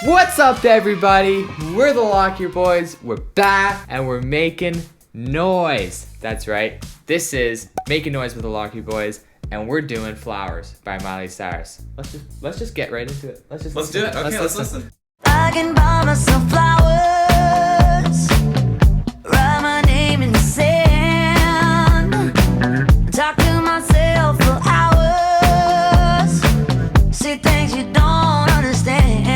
What's up, everybody? We're the Lock Your Boys. We're back and we're making noise. That's right. This is Making Noise with the Lock Your Boys, and we're doing Flowers by Miley Cyrus. Let's just get right into it. Let's do it. Okay, let's listen. I can buy myself flowers, write my name in the sand, talk to myself for hours, see things you don't understand.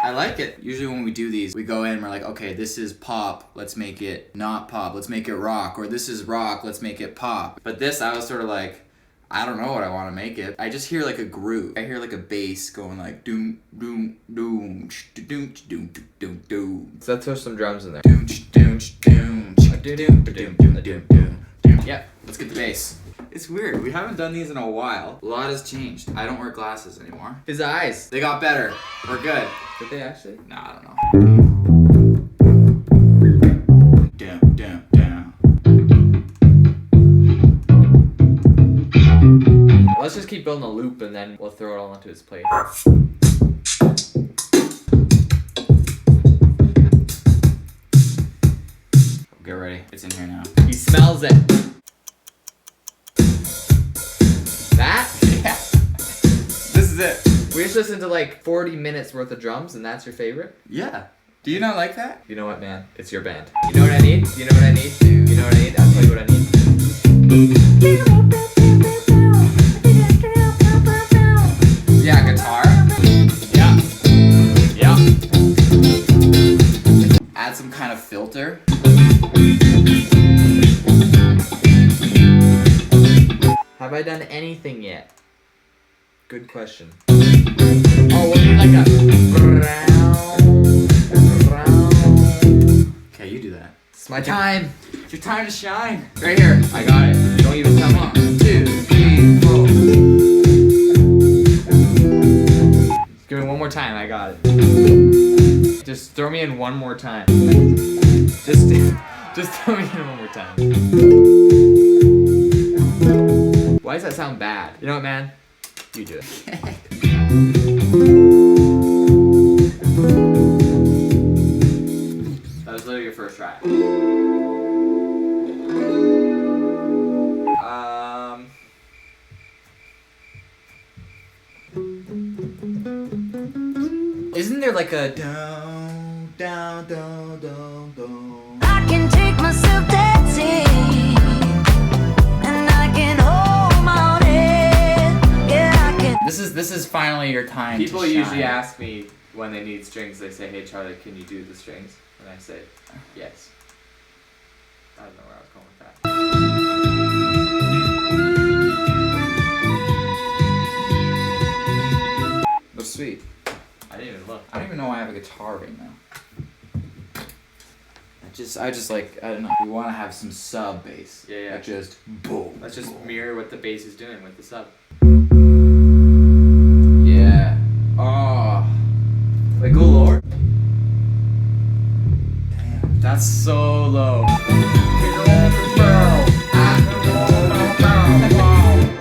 I like it. Usually when we do these, we go in and we're like, okay, this is pop, let's make it not pop, let's make it rock, or this is rock, let's make it pop. But this, I was sort of like, I don't know what I want to make it. I just hear like a groove. I hear like a bass going like doom doom doom doom doom doom doom. So let's throw some drums in there. Doom doom doom doom doom doom doom. Yeah, let's get the bass. It's weird. We haven't done these in a while. A lot has changed. I don't wear glasses anymore. His eyes. They got better. We're good. Did they actually? No, I don't know. Down, down, down. Let's just keep building a loop and then we'll throw it all into its place. Get ready. It's in here now. He smells it. That? Yeah. This is it. We just listened to like 40 minutes worth of drums and that's your favorite? Yeah. Do you not like that? You know what, man? It's your band. You know what I need? You know what I need? You know what I need? I'll tell you what I need. Yeah, guitar. Yeah. Yeah. Add some kind of filter. Have I done anything yet? Good question. Oh, we'll do like a round. Okay, you do that. It's my time. It's your time to shine. Right here. I got it. Don't even tell me. 2, 3, 4. Give me one more time. I got it. Just throw me in one more time. Just throw me in one more time. Why does that sound bad? You know what, man? You do it. That was literally your first try. Isn't there like a Down, down, down, down, down. I can take myself dancing, and I can hold my own head. Yeah, I can. This is finally your time People to shine. usually ask me when they need strings, they say, hey Charlie, can you do the strings? And I say, yes. I don't know where I was going with that. Looks sweet. I didn't even look. I don't even know why I have a guitar right now. I just like, I don't know. We want to have some sub bass. Yeah, yeah. Like just boom. Let's just mirror what the bass is doing with the sub. Yeah. Oh. Like, go lower. Damn. That's so low.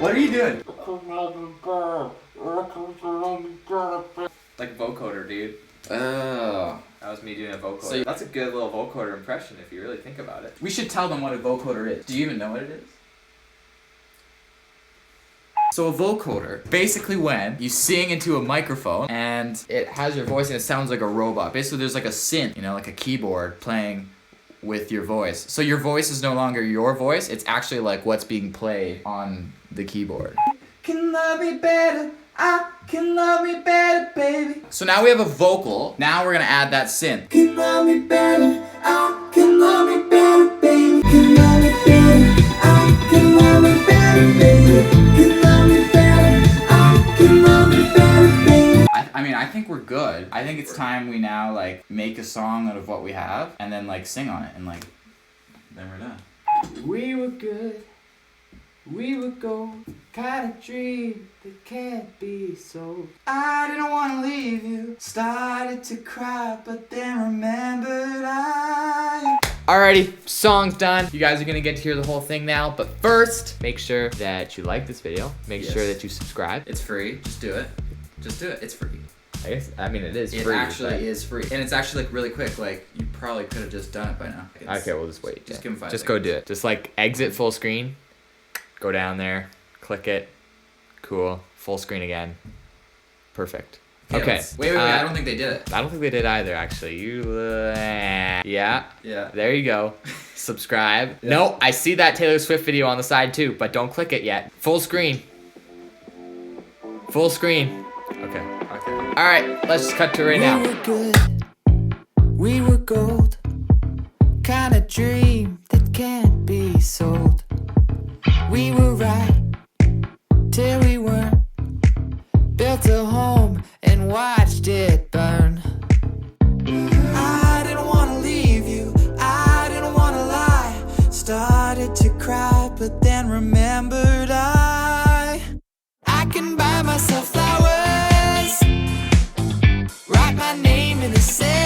What are you doing? Like vocoder, dude. Oh. That was me doing a vocoder. So that's a good little vocoder impression if you really think about it. We should tell them what a vocoder is. Do you even know what it is? So a vocoder, basically when you sing into a microphone and it has your voice and it sounds like a robot. Basically there's like a synth, you know, like a keyboard playing with your voice. So your voice is no longer your voice, it's actually like what's being played on the keyboard. Can love me better, I can love me better, baby. So now we have a vocal, now we're gonna add that synth. Can love me better, I can love me better, baby. Can love me better, I can love me better, baby. Can love me better, I can love me better, baby. I mean, I think we're good. I think it's time we now like make a song out of what we have and then like sing on it and like, then we're done. We were good. We would go, kind of dream that can't be sold. I didn't want to leave you, started to cry, but then remembered I... Alrighty, song's done. You guys are gonna get to hear the whole thing now, but first, make sure that you like this video. Make Yes. sure that you subscribe. It's free, just do it. Just do it, it's free. I guess, I mean, it is It free. actually but- is free, and it's actually like really quick. Like you probably could have just done it by now. Okay, we'll just wait. Just yeah. give 'em 5 Just go do it. Just like exit full screen, go down there, click it. Cool. Full screen again. Perfect. Okay. Wait. I don't think they did it. I don't think they did either, actually. Yeah. Yeah. There you go. Subscribe. No, I see that Taylor Swift video on the side too, but don't click it yet. Full screen. Full screen. Okay. Okay. All right, let's just cut to right now. We were good, we were gold, kind of dream that can't be sold. We were right till we weren't, built a home and watched it burn. I didn't want to leave you, I didn't want to lie. Started to cry, but then remembered I can buy myself flowers, write my name in the sand.